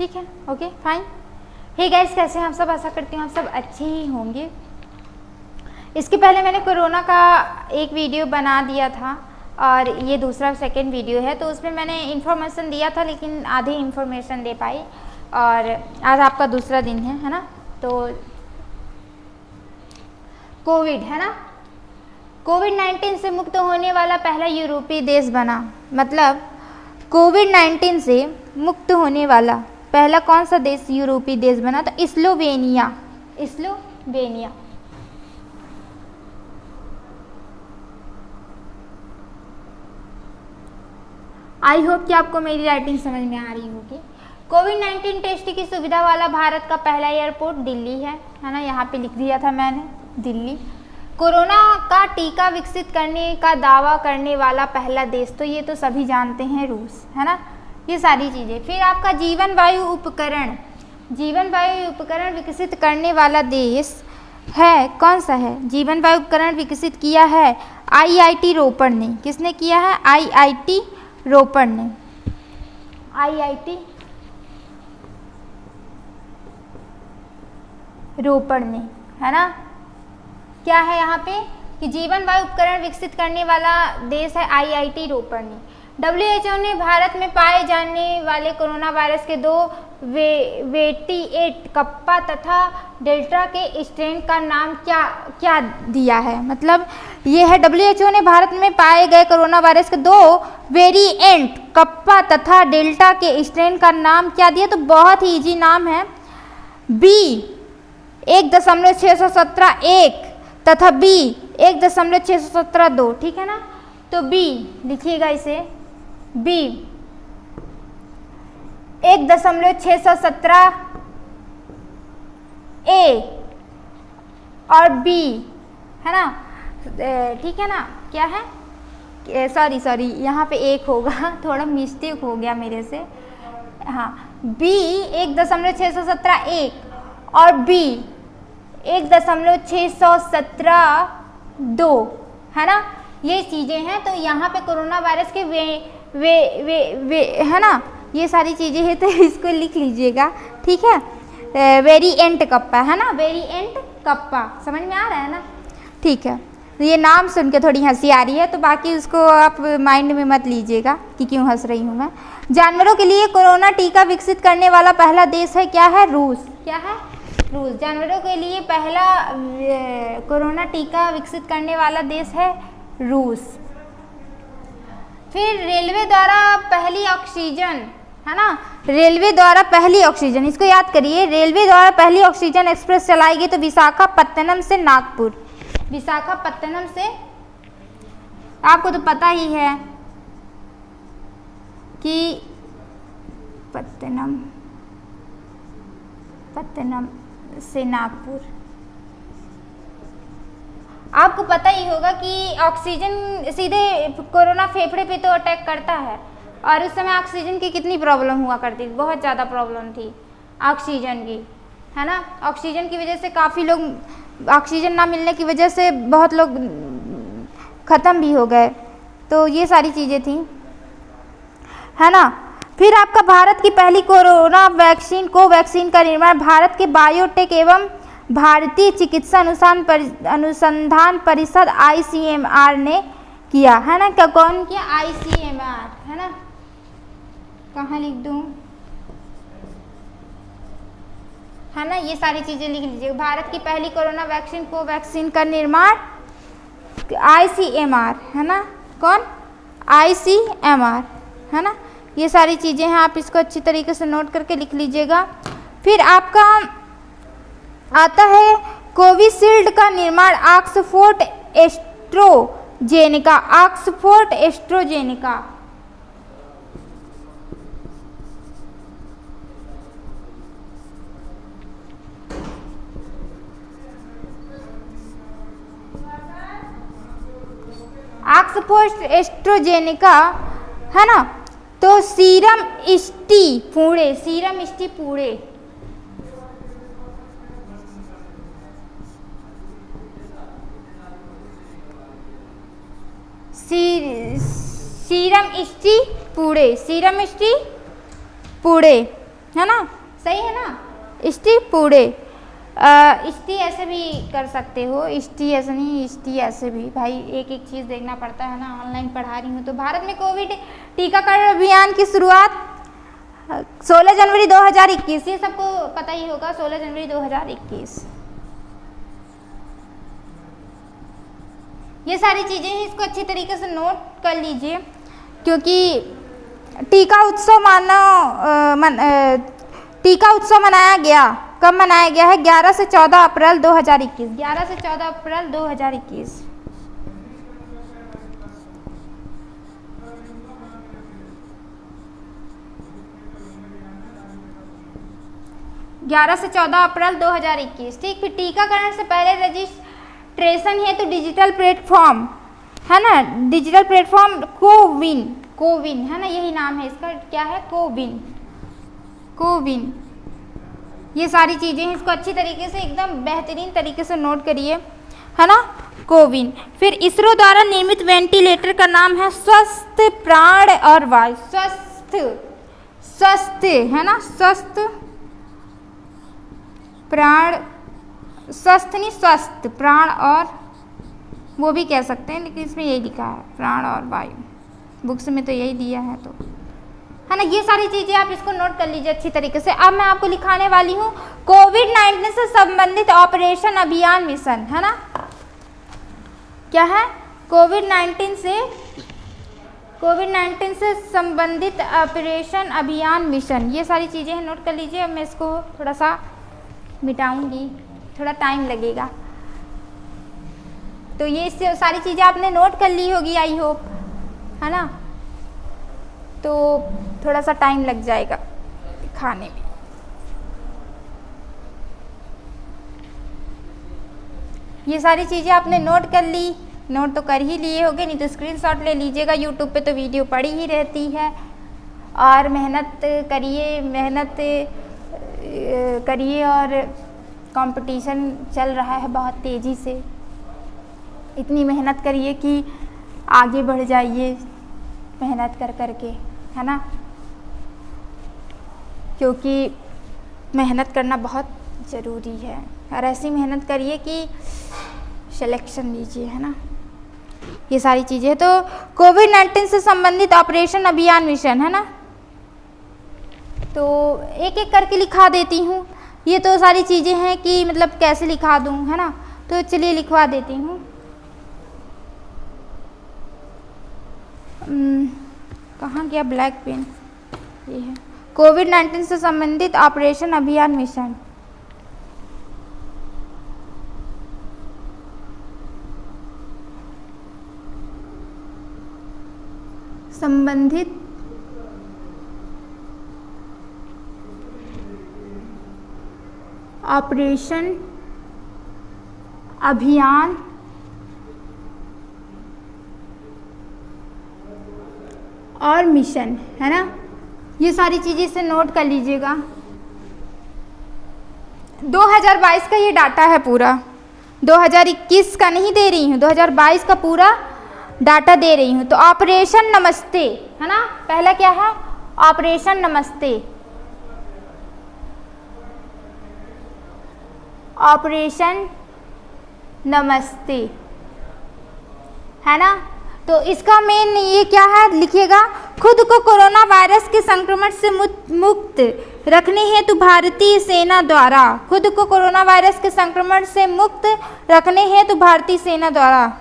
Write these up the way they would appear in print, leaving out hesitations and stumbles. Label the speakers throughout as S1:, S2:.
S1: ठीक है, okay fine. Hey guys, कैसे हैं आप सब? आशा करती हूँ आप सब अच्छे ही होंगे। इसके पहले मैंने कोरोना का एक वीडियो बना दिया था और ये दूसरा सेकंड वीडियो है, तो उसमें मैंने इन्फॉर्मेशन दिया था लेकिन आधी इन्फॉर्मेशन दे पाई। और आज आपका दूसरा दिन है ना? तो कोविड है ना, कोविड-19 से मुक्त होने वाला पहला यूरोपीय देश बना। मतलब कोविड-19 से मुक्त होने वाला पहला कौन सा देश यूरोपीय देश बना? तो स्लोवेनिया। स्लोवेनिया। आई होप कि आपको मेरी राइटिंग समझ में आ रही होगी। कोविड-19 टेस्ट की सुविधा वाला भारत का पहला एयरपोर्ट दिल्ली है ना? यहाँ पे लिख दिया था मैंने, दिल्ली। कोरोना का टीका विकसित करने का दावा करने वाला पहला देश, तो ये तो सभी जानते हैं, रूस है ना? ये सारी चीज़ें। फिर आपका जीवन वायु उपकरण विकसित करने वाला देश है कौन सा है? जीवन वायु उपकरण विकसित किया है IIT रोपड़ ने। किसने किया है? IIT रोपड़ ने। IIT रोपड़ ने, है ना? क्या है यहाँ पे कि जीवन वायु उपकरण विकसित करने वाला देश है IIT रोपड़ ने। WHO ने भारत में पाए जाने वाले कोरोना वायरस के दो वेरिएंट कप्पा तथा डेल्टा के स्ट्रेन का नाम क्या दिया है? मतलब ये है WHO ने भारत में पाए गए कोरोना वायरस के दो वेरिएंट कप्पा तथा डेल्टा के स्ट्रेन का नाम क्या दिया? तो बहुत ही इजी नाम है, B1.617.1 तथा B1.617.2। ठीक है ना? तो B लिखिएगा इसे, B 1.617A और B, है ना? ठीक है ना? क्या है? सॉरी यहाँ पे एक होगा, थोड़ा मिस्टेक हो गया मेरे से। हाँ, B 1.617.1 और B 1.617.2, है ना? ये चीज़ें हैं। तो यहाँ पे कोरोना वायरस के वे है ना, ये सारी चीज़ें हैं, तो इसको लिख लीजिएगा। ठीक है, वेरिएंट कप्पा, है ना? वेरिएंट कप्पा समझ में आ रहा है ना? ठीक है, तो ये नाम सुन के थोड़ी हंसी आ रही है, तो बाकी उसको आप माइंड में मत लीजिएगा कि क्यों हंस रही हूँ मैं। जानवरों के लिए कोरोना टीका विकसित करने वाला पहला देश है क्या है? रूस। क्या है? रूस। जानवरों के लिए पहला कोरोना टीका विकसित करने वाला देश है रूस। फिर रेलवे द्वारा पहली ऑक्सीजन, है ना? रेलवे द्वारा पहली ऑक्सीजन, इसको याद करिए, रेलवे द्वारा पहली ऑक्सीजन एक्सप्रेस चलाई गई तो विशाखापत्तनम से नागपुर। विशाखापत्तनम से, आपको तो पता ही है कि पत्तनम से नागपुर। आपको पता ही होगा कि ऑक्सीजन सीधे कोरोना फेफड़े पे तो अटैक करता है, और उस समय ऑक्सीजन की कितनी प्रॉब्लम हुआ करती थी, बहुत ज़्यादा प्रॉब्लम थी ऑक्सीजन की, है ना? ऑक्सीजन की वजह से काफ़ी लोग, ऑक्सीजन ना मिलने की वजह से बहुत लोग ख़त्म भी हो गए। तो ये सारी चीज़ें थी, है ना? फिर आपका भारत की पहली कोरोना वैक्सीन कोवैक्सीन का निर्माण भारत के बायोटेक एवं भारतीय चिकित्सा अनुसंधान परिषद ICMR ने किया, है ना? क्या कौन किया? ICMR, है ना? कहाँ लिख दूँ, है ना? ये सारी चीज़ें लिख लीजिए। भारत की पहली कोरोना वैक्सीन कोवैक्सीन का निर्माण ICMR, है ना? कौन? ICMR, है ना? ये सारी चीज़ें हैं, आप इसको अच्छी तरीके से नोट करके लिख लीजिएगा। फिर आपका आता है कोविशील्ड का निर्माण Oxford AstraZeneca. Oxford AstraZeneca, Oxford AstraZeneca, है ना? तो serum institute Pune, serum institute Pune, serum institute Pune, serum institute Pune, है ना, सही है ना। इष्टि पूड़े, इष्टि ऐसे भी कर सकते हो, इष्टि ऐसे नहीं, इष्टि ऐसे भी। भाई एक एक चीज़ देखना पड़ता है ना, ऑनलाइन पढ़ा रही हूँ। तो भारत में कोविड टीकाकरण अभियान की शुरुआत 16 जनवरी 2021, ये सबको पता ही होगा, 16 जनवरी 2021। ये सारी चीज़ें हैं, इसको अच्छी तरीके से नोट कर लीजिए, क्योंकि टीका उत्सव मनाया गया, कब मनाया गया है? 11 से 14 अप्रैल 2021, 11 से 14 अप्रैल 2021। 11 से 14 अप्रैल 2021, ठीक। फिर टीकाकरण से पहले रजिस्ट्रेशन है तो डिजिटल प्लेटफॉर्म है ना, डिजिटल प्लेटफॉर्म कोविन है ना, यही नाम है इसका, क्या है? कोविन। ये सारी चीज़ें हैं, इसको अच्छी तरीके से एकदम बेहतरीन तरीके से नोट करिए, है ना, कोविन। फिर इसरो द्वारा निर्मित वेंटिलेटर का नाम है स्वस्थ प्राण और वायु। स्वस्थ है ना, स्वस्थ प्राण, स्वस्थ नहीं, स्वस्थ प्राण और, वो भी कह सकते हैं, लेकिन इसमें यही लिखा है प्राण और वायु, बुक्स में तो यही दिया है, तो है ना। ये सारी चीज़ें आप इसको नोट कर लीजिए अच्छी तरीके से। अब मैं आपको लिखाने वाली हूँ कोविड-19 से संबंधित ऑपरेशन अभियान मिशन, है ना। क्या है? कोविड-19 से संबंधित ऑपरेशन अभियान मिशन, ये सारी चीज़ें हैं, नोट कर लीजिए। अब मैं इसको थोड़ा सा मिटाऊंगी, थोड़ा टाइम लगेगा। तो ये सारी चीज़ें आपने नोट कर ली होगी, आई होप, है ना। तो थोड़ा सा टाइम लग जाएगा खाने में। ये सारी चीज़ें आपने नोट कर ली, नोट तो कर ही लिए होगे, नहीं तो स्क्रीनशॉट ले लीजिएगा। यूट्यूब पे तो वीडियो पड़ी ही रहती है। और मेहनत करिए और कंपटीशन चल रहा है बहुत तेज़ी से। इतनी मेहनत करिए कि आगे बढ़ जाइए मेहनत कर करके, है ना, क्योंकि मेहनत करना बहुत ज़रूरी है। और ऐसी मेहनत करिए कि सिलेक्शन लीजिए, है ना। ये सारी चीज़ें तो कोविड-19 से संबंधित ऑपरेशन अभियान मिशन, है ना। तो एक एक करके लिखा देती हूँ। ये तो सारी चीज़ें हैं कि मतलब कैसे लिखा दूँ, है ना। तो चलिए लिखवा देती हूँ। कहाँ गया ब्लैक पेन? ये है कोविड-19 से संबंधित ऑपरेशन अभियान मिशन। संबंधित ऑपरेशन अभियान और मिशन, है ना। ये सारी चीज़ें से नोट कर लीजिएगा। 2022 का ये डाटा है पूरा, 2021 का नहीं दे रही हूँ, 2022 का पूरा डाटा दे रही हूँ। तो ऑपरेशन नमस्ते, है ना। पहला क्या है? ऑपरेशन नमस्ते, ऑपरेशन नमस्ते, है ना। तो इसका मेन ये क्या है लिखिएगा, खुद को कोरोना वायरस के संक्रमण से मुक्त रखने हेतु भारतीय सेना द्वारा, खुद को कोरोना वायरस के संक्रमण से मुक्त रखने हेतु भारतीय सेना द्वारा।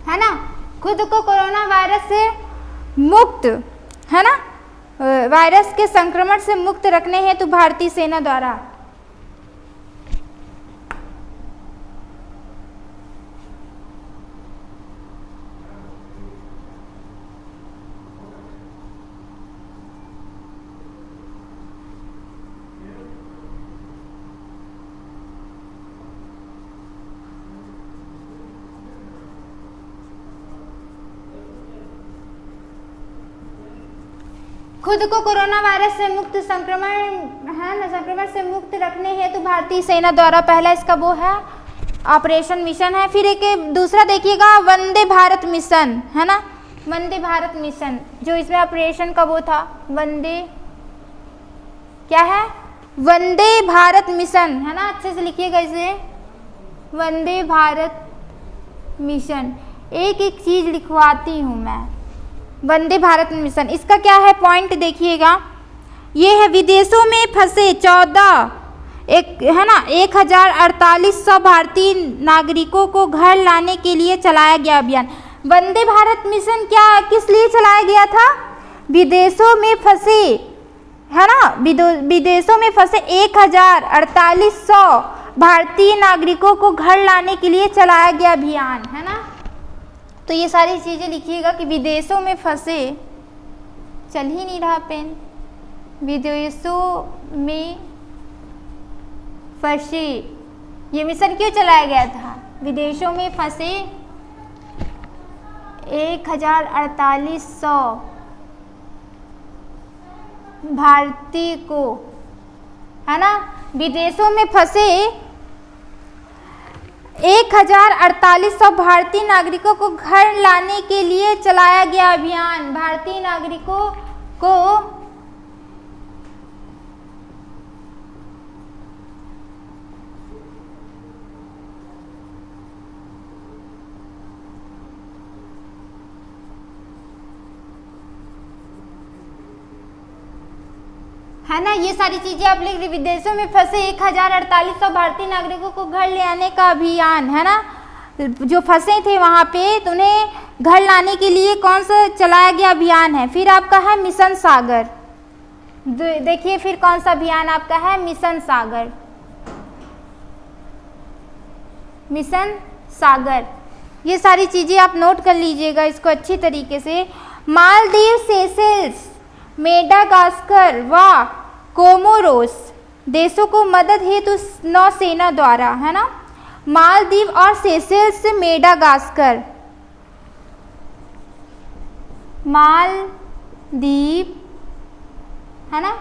S1: है ना, खुद को कोरोना वायरस से मुक्त, है ना, वायरस के संक्रमण से मुक्त रखने हेतु भारतीय सेना द्वारा। खुद को कोरोना वायरस से मुक्त संक्रमण से मुक्त रखने हेतु भारतीय सेना द्वारा पहला इसका वो है ऑपरेशन मिशन है। फिर एक दूसरा देखिएगा वंदे भारत मिशन है ना, वंदे भारत मिशन जो इसमें ऑपरेशन का वो था वंदे क्या है वंदे भारत मिशन है ना, अच्छे से लिखिएगा इसे वंदे भारत मिशन। एक एक चीज लिखवाती हूँ मैं। वंदे भारत मिशन इसका क्या है पॉइंट देखिएगा, ये है विदेशों में फंसे 1,4800 भारतीय नागरिकों को घर लाने के लिए चलाया गया अभियान। वंदे भारत मिशन क्या किस लिए चलाया गया था? विदेशों में फंसे है ना, विदेशों में फंसे 1,4800 भारतीय नागरिकों को घर लाने के लिए चलाया गया अभियान है ना। तो ये सारी चीज़ें लिखिएगा कि विदेशों में फंसे, चल ही नहीं रहा पेन, विदेशों में फंसे ये मिशन क्यों चलाया गया था? विदेशों में फंसे 1,4800 भारतीय को है ना, विदेशों में फंसे 1,4800 भारतीय नागरिकों को घर लाने के लिए चलाया गया अभियान। भारतीय नागरिकों को है ना, ये सारी चीजें आप लिख रही। विदेशों में फंसे 1,4800 भारतीय नागरिकों को घर ले आने का अभियान है ना, जो फंसे थे वहां पे तो उन्हें घर लाने के लिए कौन सा चलाया गया अभियान है। फिर आपका है मिशन सागर, देखिए फिर कौन सा अभियान आपका है, मिशन सागर। मिशन सागर ये सारी चीजें आप नोट कर लीजिएगा इसको अच्छी तरीके से। मालदीव, सेशेल्स, मेडागास्कर व कोमोरोस देशों को मदद हेतु नौसेना द्वारा है ना, मालदीव और सेशेल्स, मेडागास्कर, मालदीव है ना,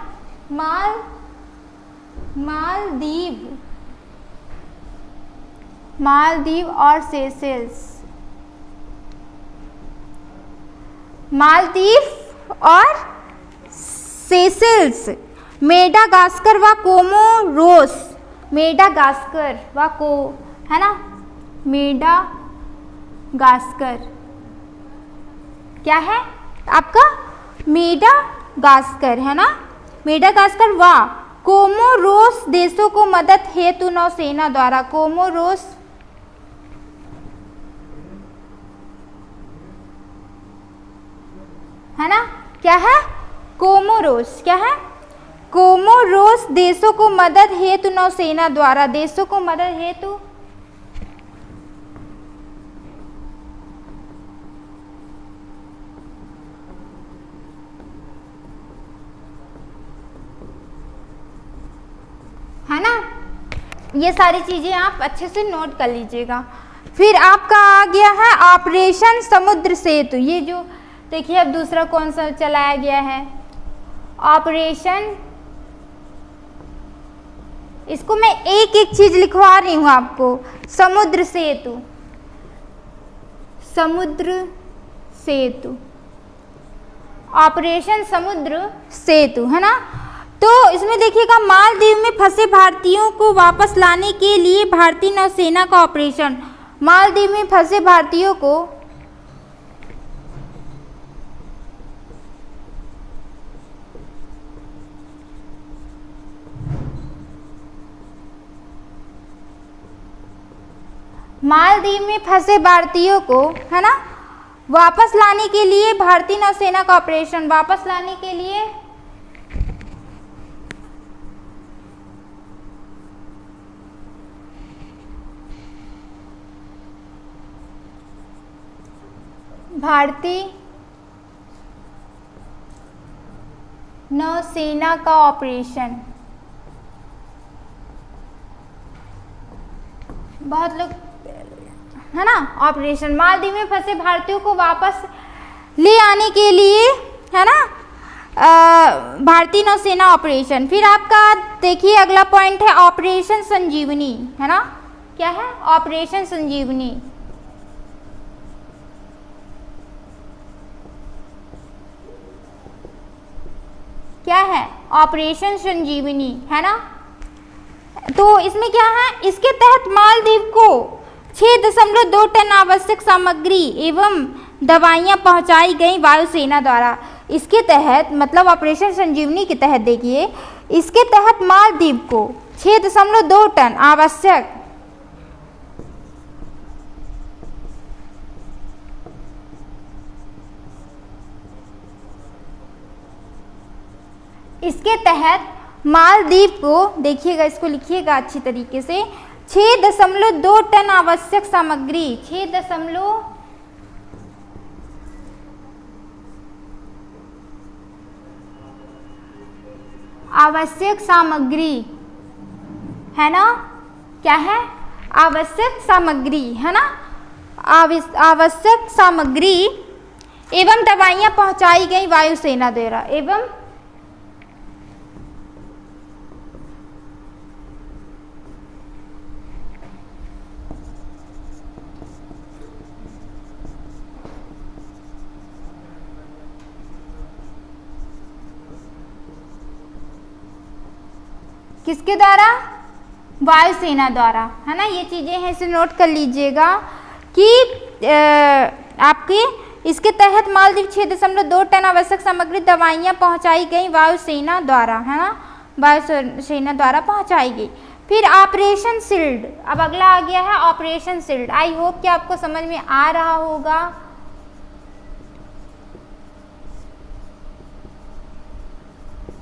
S1: मालदीव और सेशेल्स, मालदीव और सेशेल्स, मेडागास्कर व कोमोरोस, मेडागास्कर व को है ना, मेडागास्कर क्या है आपका, मेडागास्कर है ना, मेडागास्कर व कोमोरोस देशों को मदद हेतु नौसेना द्वारा, कोमोरोस है ना, क्या है कोमोरोस, क्या है कोमोरोस देशों को मदद हेतु नौसेना द्वारा, देशों को मदद हेतु है ना, ये सारी चीजें आप अच्छे से नोट कर लीजिएगा। फिर आपका आ गया है ऑपरेशन समुद्र सेतु। ये जो देखिए अब दूसरा कौन सा चलाया गया है, ऑपरेशन, इसको मैं एक एक चीज लिखवा रही हूं आपको। समुद्र सेतु, समुद्र सेतु, ऑपरेशन समुद्र सेतु है ना। तो इसमें देखिएगा मालदीव में फंसे भारतीयों को वापस लाने के लिए भारतीय नौसेना का ऑपरेशन, मालदीव में फंसे भारतीयों को मालदीव में फंसे भारतीयों को है ना वापस लाने के लिए भारतीय नौसेना का ऑपरेशन, वापस लाने के लिए भारतीय नौसेना का ऑपरेशन। बहुत लोग है ना, ऑपरेशन मालदीव में फंसे भारतीयों को वापस ले आने के लिए है ना भारतीय नौसेना ऑपरेशन। फिर आपका देखिए अगला पॉइंट है ऑपरेशन संजीवनी, है ना, क्या है ऑपरेशन संजीवनी। क्या है ऑपरेशन संजीवनी, है ना। तो इसमें क्या है, इसके तहत मालदीव को 6.2 टन आवश्यक सामग्री एवं दवाइयां पहुंचाई गई वायुसेना द्वारा। इसके तहत मतलब ऑपरेशन संजीवनी के तहत देखिए, इसके तहत मालदीव को 6.2 टन आवश्यक इसके तहत मालदीव को, देखिएगा इसको लिखिएगा अच्छी तरीके से, 6.2 टन आवश्यक सामग्री, 6. आवश्यक सामग्री, है ना, क्या है आवश्यक सामग्री, है ना, आवश्यक सामग्री एवं दवाइयां पहुंचाई गई वायुसेना द्वारा। एवं किसके द्वारा, वायुसेना द्वारा, है ना। ये चीजें हैं, इसे नोट कर लीजिएगा कि आपके इसके तहत मालदीव 6.2 टन आवश्यक सामग्री दवाइयां पहुंचाई गई वायुसेना द्वारा, है ना, वायुसेना द्वारा पहुंचाई गई। फिर ऑपरेशन शील्ड, अब अगला आ गया है ऑपरेशन शील्ड। आई होप कि आपको समझ में आ रहा होगा।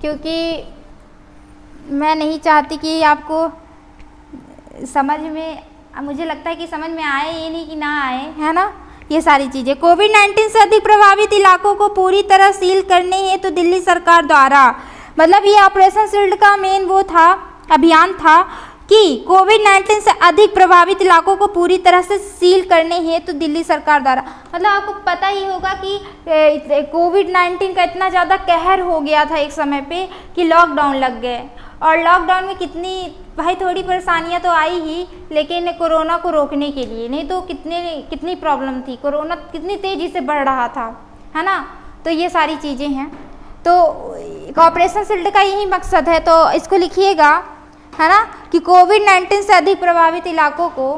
S1: क्योंकि मैं नहीं चाहती कि आपको समझ में, मुझे लगता है कि समझ में आए, ये नहीं कि ना आए, है ना। ये सारी चीज़ें कोविड-19 से अधिक प्रभावित इलाकों को पूरी तरह सील करने हेतु दिल्ली सरकार द्वारा, मतलब ये ऑपरेशन शील्ड का मेन वो था, अभियान था कि कोविड-19 से अधिक प्रभावित इलाकों को पूरी तरह से सील करने हेतु दिल्ली सरकार द्वारा, मतलब आपको पता ही होगा कि कोविड-19 का इतना ज़्यादा कहर हो गया था एक समय पे कि लॉकडाउन लग गए। और लॉकडाउन में कितनी भाई थोड़ी परेशानियां तो आई ही, लेकिन कोरोना को रोकने के लिए, नहीं तो कितनी प्रॉब्लम थी, कोरोना कितनी तेज़ी से बढ़ रहा था, है ना। तो ये सारी चीज़ें हैं। तो ऑपरेशन शील्ड का यही मकसद है, तो इसको लिखिएगा, है ना, कि कोविड-19 से अधिक प्रभावित इलाकों को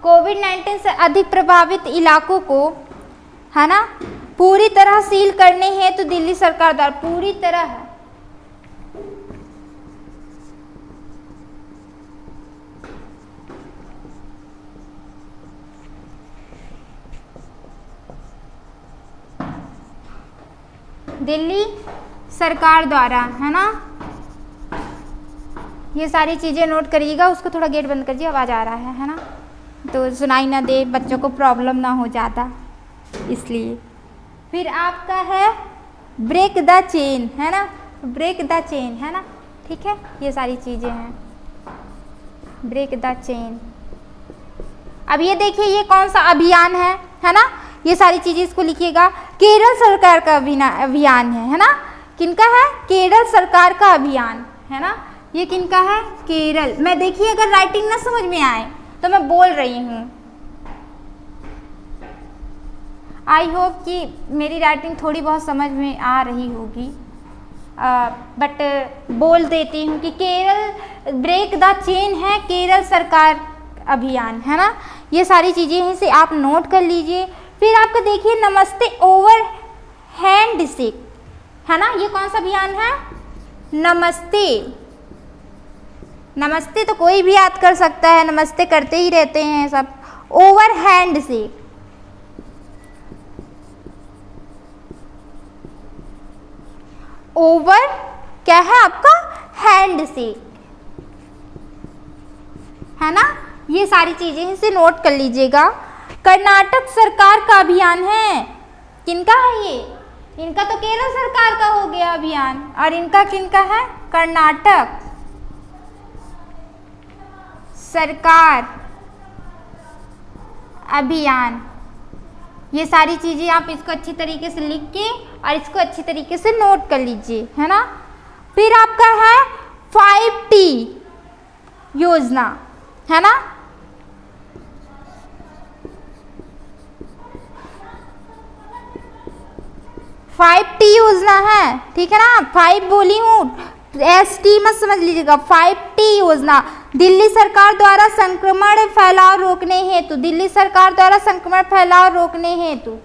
S1: कोविड-19 से अधिक प्रभावित इलाकों को, है ना, पूरी तरह सील करने हेतु दिल्ली सरकार द्वारा, पूरी तरह दिल्ली सरकार द्वारा, है ना। ये सारी चीज़ें नोट करिएगा। उसको थोड़ा गेट बंद करिए, आवाज़ आ रहा है ना, तो सुनाई ना दे, बच्चों को प्रॉब्लम ना हो ज़्यादा, इसलिए। फिर आपका है ब्रेक द चेन, है ना, ब्रेक द चेन, है ना, ठीक है। ये सारी चीज़ें हैं, ब्रेक द चेन। अब ये देखिए ये कौन सा अभियान है ना, ये सारी चीज़ें इसको लिखिएगा। केरल सरकार का अभियान है ना, किनका है, केरल सरकार का अभियान, है ना। ये किनका है, केरल। मैं देखिए अगर राइटिंग ना समझ में आए तो मैं बोल रही हूँ। आई होप कि मेरी राइटिंग थोड़ी बहुत समझ में आ रही होगी, बट बोल देती हूँ कि केरल ब्रेक द चेन है, केरल सरकार अभियान, है ना। ये सारी चीज़ें हैं, इसे आप नोट कर लीजिए। फिर आपको देखिए नमस्ते ओवर हैंड शेक, है ना, ये कौन सा अभियान है, नमस्ते। नमस्ते तो कोई भी याद कर सकता है, नमस्ते करते ही रहते हैं सब। ओवर हैंड शेक, ओवर क्या है आपका, हैंड शेक, है ना। ये सारी चीजें इसे नोट कर लीजिएगा। कर्नाटक सरकार का अभियान है, किनका है ये, इनका तो केरल सरकार का हो गया अभियान, और इनका किनका है? कर्नाटक सरकार अभियान। ये सारी चीजें आप इसको अच्छी तरीके से लिख के और इसको अच्छी तरीके से नोट कर लीजिए, है ना। फिर आपका है 5T योजना, है ना। फाइव टी योजना है, ठीक है ना। 5 बोली हूँ, ST मत समझ लीजिएगा। 5T योजना दिल्ली सरकार द्वारा संक्रमण फैलाव रोकने हेतु, दिल्ली सरकार द्वारा संक्रमण फैलाव रोकने हेतु।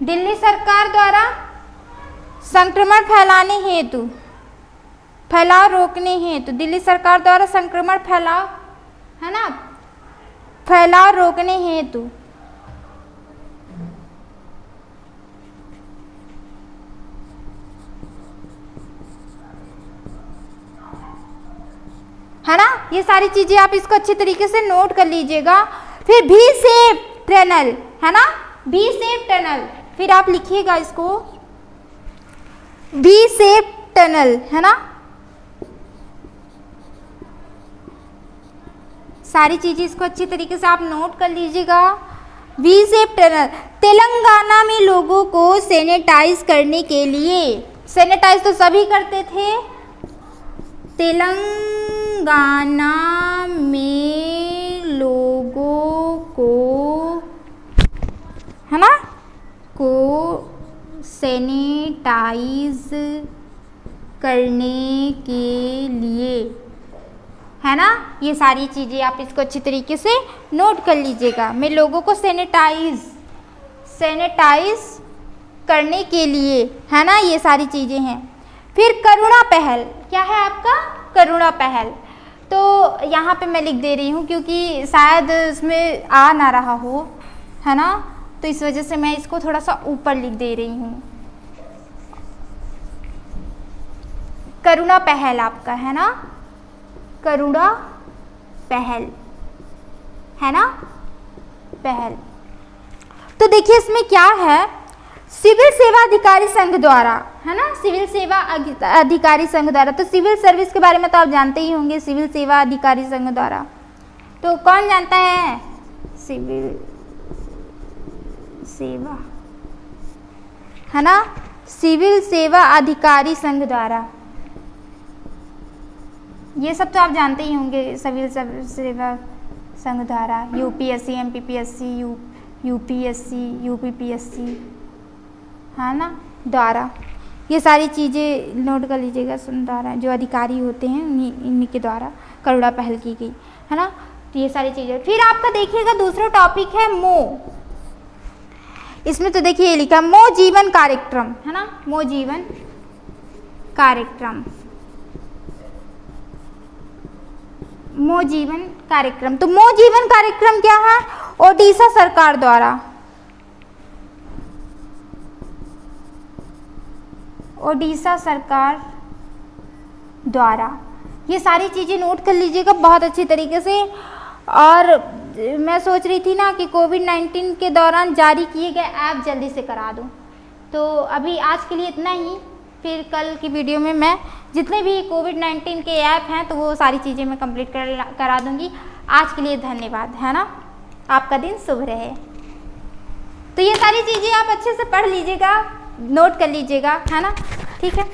S1: दिल्ली सरकार द्वारा संक्रमण फैलाने हेतु, फैलाव रोकने हेतु, दिल्ली सरकार द्वारा संक्रमण फैलाव, है ना, फैलाव रोकने हेतु। है ना। ये सारी चीजें आप इसको अच्छे तरीके से नोट कर लीजिएगा। फिर भी सेफ टनल, है ना, भी सेफ टनल। फिर आप लिखिएगा इसको, भी सेफ टनल, है ना। सारी चीजें इसको अच्छी तरीके से आप नोट कर लीजिएगा। वी सेफ टनल, तेलंगाना में लोगों को सैनिटाइज करने के लिए, सैनिटाइज तो सभी करते थे, तेलंगाना में लोगों को, है ना, को सैनिटाइज करने के लिए, है ना। ये सारी चीज़ें आप इसको अच्छी तरीके से नोट कर लीजिएगा। मैं लोगों को सैनिटाइज करने के लिए, है ना, ये सारी चीज़ें हैं। फिर करुणा पहल, क्या है आपका? करुणा पहल। तो यहाँ पे मैं लिख दे रही हूँ क्योंकि शायद इसमें आ ना रहा हो, है ना, तो इस वजह से मैं इसको थोड़ा सा ऊपर लिख दे रही हूँ। करुणा पहल आपका, है ना, करुणा पहल, है ना, पहल। तो देखिए इसमें क्या है, सिविल सेवा अधिकारी संघ द्वारा, है ना, सिविल सेवा अधिकारी संघ द्वारा। तो सिविल सर्विस के बारे में तो आप जानते ही होंगे, सिविल सेवा अधिकारी संघ द्वारा। तो कौन जानता है? सिविल सेवा, है ना, सिविल सेवा अधिकारी संघ द्वारा। ये सब तो आप जानते ही होंगे, सिविल सेवा संघ द्वारा। UPSC, MPPSC, UPSC, UPPSC, है ना, द्वारा। ये सारी चीज़ें नोट कर लीजिएगा, द्वारा जो अधिकारी होते हैं इन्हीं के द्वारा करुणा पहल की गई, है ना। तो ये सारी चीज़ें। फिर आपका देखिएगा दूसरा टॉपिक है मो। इसमें तो देखिए ये लिखा मो जीवन कार्यक्रम, है ना, मो जीवन कार्यक्रम, मो जीवन कार्यक्रम। तो मो जीवन कार्यक्रम क्या है? ओडिशा सरकार द्वारा, ओडिशा सरकार द्वारा। ये सारी चीज़ें नोट कर लीजिएगा बहुत अच्छी तरीके से। और मैं सोच रही थी ना कि कोविड-19 के दौरान जारी किए गए ऐप जल्दी से करा दूं, तो अभी आज के लिए इतना ही। फिर कल की वीडियो में मैं जितने भी कोविड-19 के ऐप हैं तो वो सारी चीज़ें मैं कंप्लीट करा दूंगी। आज के लिए धन्यवाद, है ना, आपका दिन शुभ रहे। तो ये सारी चीज़ें आप अच्छे से पढ़ लीजिएगा, नोट कर लीजिएगा, है ना, ठीक है।